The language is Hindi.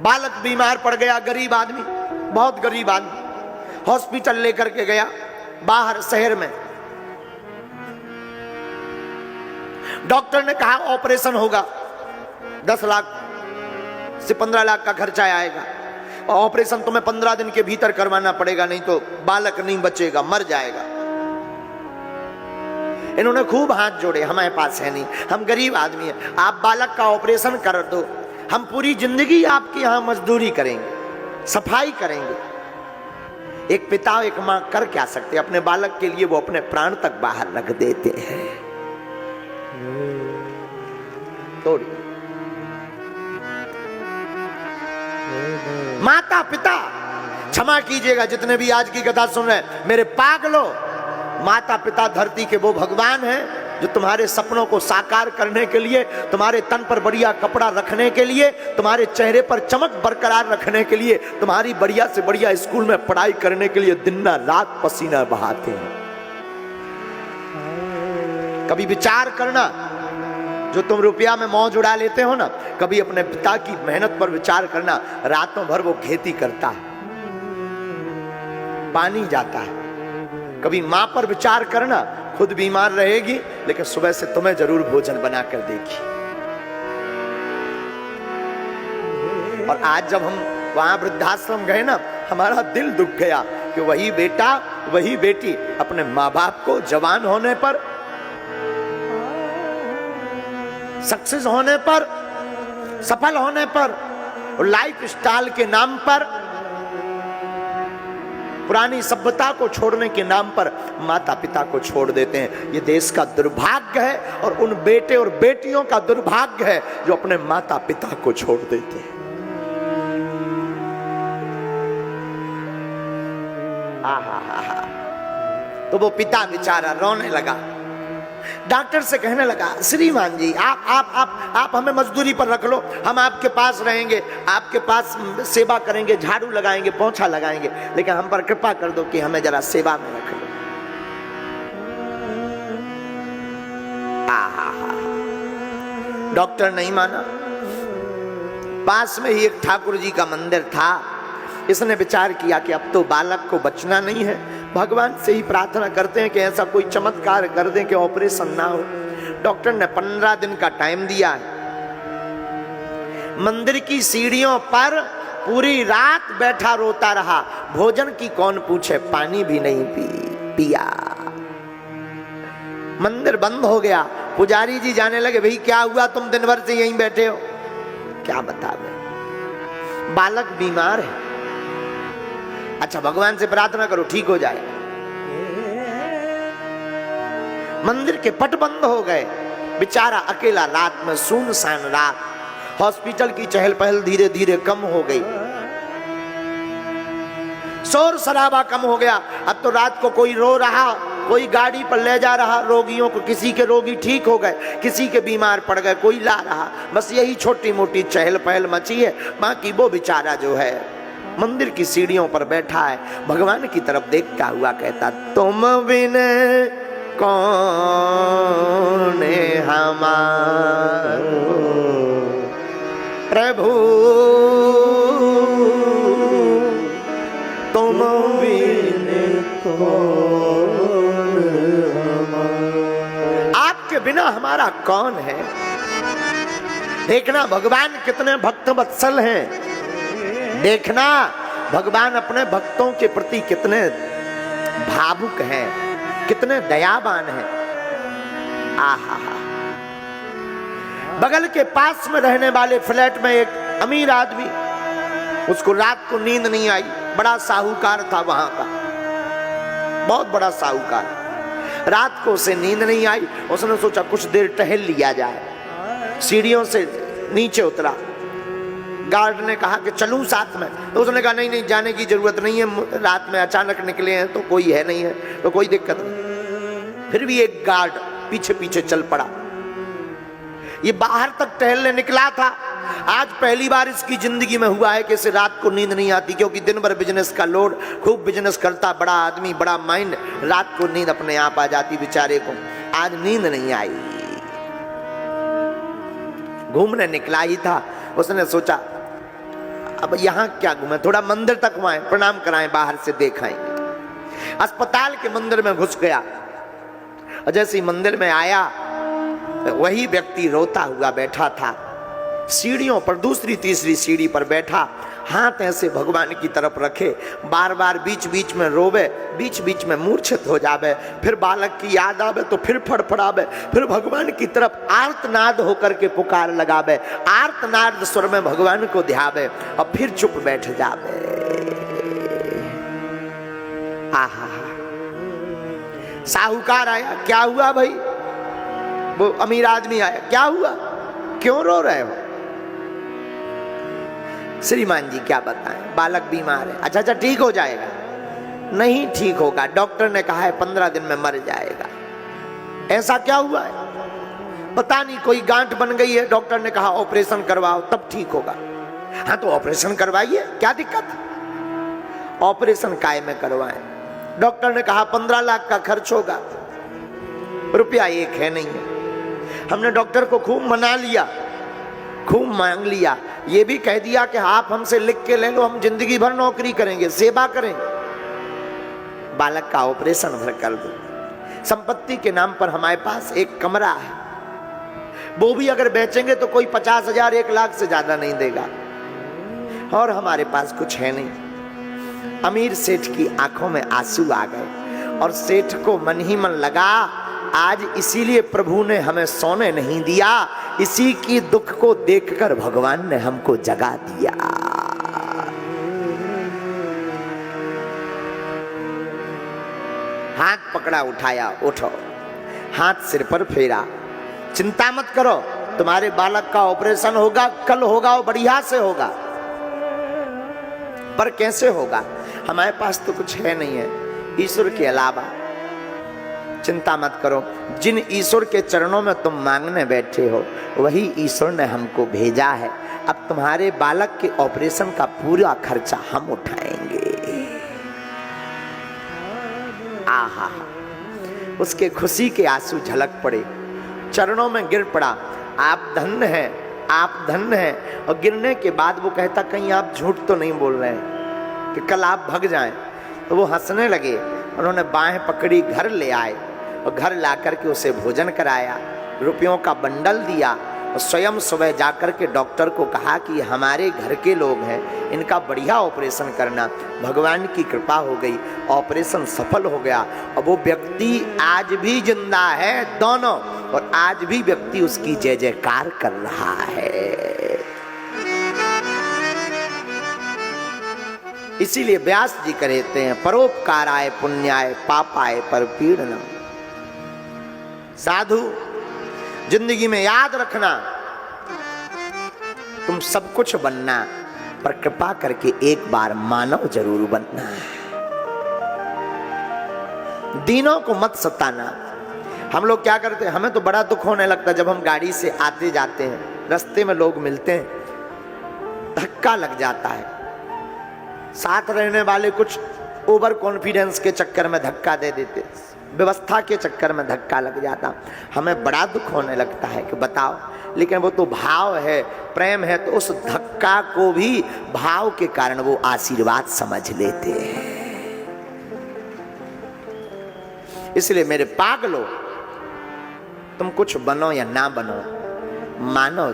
बालक बीमार पड़ गया, गरीब आदमी, बहुत गरीब आदमी, हॉस्पिटल लेकर के गया बाहर शहर में। डॉक्टर ने कहा ऑपरेशन होगा, 10 लाख से 15 लाख का खर्चा आएगा, और ऑपरेशन तुम्हें 15 दिन के भीतर करवाना पड़ेगा, नहीं तो बालक नहीं बचेगा, मर जाएगा। इन्होंने खूब हाथ जोड़े, हमारे पास है नहीं, हम गरीब आदमी हैं, आप बालक का ऑपरेशन कर दो, हम पूरी जिंदगी आपके यहां मजदूरी करेंगे, सफाई करेंगे। एक पिता एक मां कर क्या सकते, अपने बालक के लिए वो अपने प्राण तक बाहर रख देते हैं। थोड़ी माता पिता, क्षमा कीजिएगा जितने भी आज की कथा सुन रहे हैं मेरे पागलों, माता पिता धरती के वो भगवान हैं जो तुम्हारे सपनों को साकार करने के लिए, तुम्हारे तन पर बढ़िया कपड़ा रखने के लिए, तुम्हारे चेहरे पर चमक बरकरार रखने के लिए, तुम्हारी बढ़िया से बढ़िया स्कूल में पढ़ाई करने के लिए दिन रात पसीना बहाते हैं। कभी विचार करना, जो तुम रुपया में मौज उड़ा लेते हो ना, कभी अपने पिता की मेहनत पर विचार करना। रातों भर वो खेती करता है, पानी जाता है। कभी मां पर विचार करना, खुद बीमार रहेगी लेकिन सुबह से तुम्हें जरूर भोजन बनाकर देगी। और आज जब हम वहां वृद्धाश्रम गए ना, हमारा दिल दुख गया कि वही बेटा वही बेटी अपने माँ बाप को जवान होने पर, सक्सेस होने पर, सफल होने पर, लाइफ स्टाइल के नाम पर, पुरानी सभ्यता को छोड़ने के नाम पर माता पिता को छोड़ देते हैं। ये देश का दुर्भाग्य है और उन बेटे और बेटियों का दुर्भाग्य है जो अपने माता पिता को छोड़ देते हैं। तो वो पिता बेचारा रोने लगा, डॉक्टर से कहने लगा, श्रीमान जी आप हमें मजदूरी पर रख लो, हम आपके पास रहेंगे, आपके पास सेवा करेंगे, झाड़ू लगाएंगे, पोंछा लगाएंगे, लेकिन हम पर कृपा कर दो कि हमें जरा सेवा में रख लो। डॉक्टर नहीं माना। पास में ही एक ठाकुर जी का मंदिर था, इसने विचार किया कि अब तो बालक को बचना नहीं है, भगवान से ही प्रार्थना करते हैं कि ऐसा कोई चमत्कार कर दें कि ऑपरेशन ना हो। डॉक्टर ने 15 दिन का टाइम दिया है। मंदिर की सीढ़ियों पर पूरी रात बैठा रोता रहा, भोजन की कौन पूछे, पानी भी नहीं पिया। मंदिर बंद हो गया। पुजारी जी जाने लगे, भाई क्या हुआ, तुम दिन भर से यहीं बैठे हो? क्या बता दे, बालक बीमार है। अच्छा भगवान से प्रार्थना करो ठीक हो जाए। मंदिर के पट बंद हो गए, बेचारा अकेला रात में, सुनसान रात। हॉस्पिटल की चहल पहल धीरे धीरे कम हो गई, शोर शराबा कम हो गया। अब तो रात को कोई रो रहा, कोई गाड़ी पर ले जा रहा रोगियों को, किसी के रोगी ठीक हो गए, किसी के बीमार पड़ गए, कोई ला रहा। बस यही छोटी मोटी चहल पहल मची है। बाकी वो बेचारा जो है मंदिर की सीढ़ियों पर बैठा है, भगवान की तरफ देखता हुआ कहता, तुम बिन कौन हमारो प्रभु, तुम बिन कौन हमारो, आपके बिना हमारा कौन है। देखना भगवान कितने भक्त वत्सल हैं, देखना भगवान अपने भक्तों के प्रति कितने भावुक हैं, कितने दयावान हैं। आहा, बगल के पास में रहने वाले फ्लैट में एक अमीर आदमी, उसको रात को नींद नहीं आई, बड़ा साहूकार था वहां का, बहुत बड़ा साहूकार। रात को उसे नींद नहीं आई, उसने सोचा कुछ देर टहल लिया जाए। सीढ़ियों से नीचे उतरा, गार्ड ने कहा कि चलूं साथ में, तो उसने कहा नहीं नहीं जाने की जरूरत नहीं है, रात में अचानक निकले हैं तो कोई है नहीं है तो कोई दिक्कत नहीं। फिर भी एक गार्ड पीछे पीछे चल पड़ा। ये बाहर तक टहलने निकला था। आज पहली बार इसकी जिंदगी में हुआ है कि इसे रात को नींद नहीं आती, क्योंकि दिन भर बिजनेस का लोड, खूब बिजनेस करता, बड़ा आदमी, बड़ा माइंड, रात को नींद अपने आप आ जाती बेचारे को। आज नींद नहीं आई, घूमने निकला ही था। उसने सोचा अब यहाँ क्या घूमे, थोड़ा मंदिर तक वहां प्रणाम कराएं, बाहर से देखाएंगे। अस्पताल के मंदिर में घुस गया और जैसे ही मंदिर में आया वही व्यक्ति रोता हुआ बैठा था सीढ़ियों पर, दूसरी तीसरी सीढ़ी पर बैठा, हाथ ऐसे भगवान की तरफ रखे, बार बार बीच बीच में रोवे, बीच बीच में मूर्छित हो जावे, फिर बालक की याद आवे तो फिर फड़फड़ावे, फिर भगवान की तरफ आर्तनाद होकर के पुकार लगावे, आर्तनाद स्वर में भगवान को ध्यावे और फिर चुप बैठ जावे। आहा, साहूकार आया, क्या हुआ भाई? वो अमीर आदमी आया, क्या हुआ, क्यों रो रहे हो? श्रीमान जी क्या बताएं, बालक बीमार है। अच्छा ठीक हो जाएगा। नहीं ठीक होगा, डॉक्टर ने कहा है 15 दिन में मर जाएगा। ऐसा क्या हुआ है? पता नहीं, कोई गांठ बन गई है, डॉक्टर ने कहा ऑपरेशन करवाओ तब ठीक होगा। हाँ तो ऑपरेशन करवाइए, क्या दिक्कत? ऑपरेशन काय में करवाएं? डॉक्टर ने कहा 15 लाख का खर्च होगा, रुपया एक है नहीं है। हमने डॉक्टर को खूब मना लिया, खूब मांग लिया, ये भी कह दिया कि आप हमसे लिख के ले लो, हम जिंदगी भर नौकरी करेंगे, सेवा करेंगे, बालक का ऑपरेशन भर कर दो। संपत्ति के नाम पर हमारे पास एक कमरा है, वो भी अगर बेचेंगे तो कोई 50,000 1 लाख से ज्यादा नहीं देगा, और हमारे पास कुछ है नहीं। अमीर सेठ की आंखों में आंसू आ गए और सेठ को मन ही मन लगा, आज इसीलिए प्रभु ने हमें सोने नहीं दिया, इसी की दुख को देखकर भगवान ने हमको जगा दिया। हाथ पकड़ा, उठाया, उठो, हाथ सिर पर फेरा, चिंता मत करो, तुम्हारे बालक का ऑपरेशन होगा, कल होगा, और बढ़िया से होगा। पर कैसे होगा? हमारे पास तो कुछ है नहीं है ईश्वर के अलावा। चिंता मत करो, जिन ईश्वर के चरणों में तुम मांगने बैठे हो वही ईश्वर ने हमको भेजा है। अब तुम्हारे बालक के ऑपरेशन का पूरा खर्चा हम उठाएंगे। आहा, उसके खुशी के आंसू झलक पड़े, चरणों में गिर पड़ा, आप धन्य हैं, आप धन्य हैं। और गिरने के बाद वो कहता, कहीं आप झूठ तो नहीं बोल रहे हैं कि कल आप भाग जाएं? तो वो हंसने लगे, उन्होंने बाहें पकड़ी, घर ले आए और घर ला करके उसे भोजन कराया, रुपयों का बंडल दिया और स्वयं सुबह जाकर के डॉक्टर को कहा कि हमारे घर के लोग हैं, इनका बढ़िया ऑपरेशन करना। भगवान की कृपा हो गई, ऑपरेशन सफल हो गया और वो व्यक्ति आज भी जिंदा है दोनों, और आज भी व्यक्ति उसकी जय जयकार कर रहा है। इसीलिए व्यास जी कहते हैं, परोपकाराय पुण्याय पापाय परपीड़नम। साधु, जिंदगी में याद रखना, तुम सब कुछ बनना, पर कृपा करके एक बार मानव जरूर बनना है। दीनों को मत सताना। हम लोग क्या करते हैं, हमें तो बड़ा दुख होने लगता है जब हम गाड़ी से आते जाते हैं, रास्ते में लोग मिलते हैं, धक्का लग जाता है। साथ रहने वाले कुछ ओवर कॉन्फिडेंस के चक्कर में धक्का दे देते, व्यवस्था के चक्कर में धक्का लग जाता, हमें बड़ा दुख होने लगता है कि बताओ। लेकिन वो तो भाव है, प्रेम है, तो उस धक्का को भी भाव के कारण वो आशीर्वाद समझ लेते हैं। इसलिए मेरे पागलो, तुम कुछ बनो या ना बनो, मानो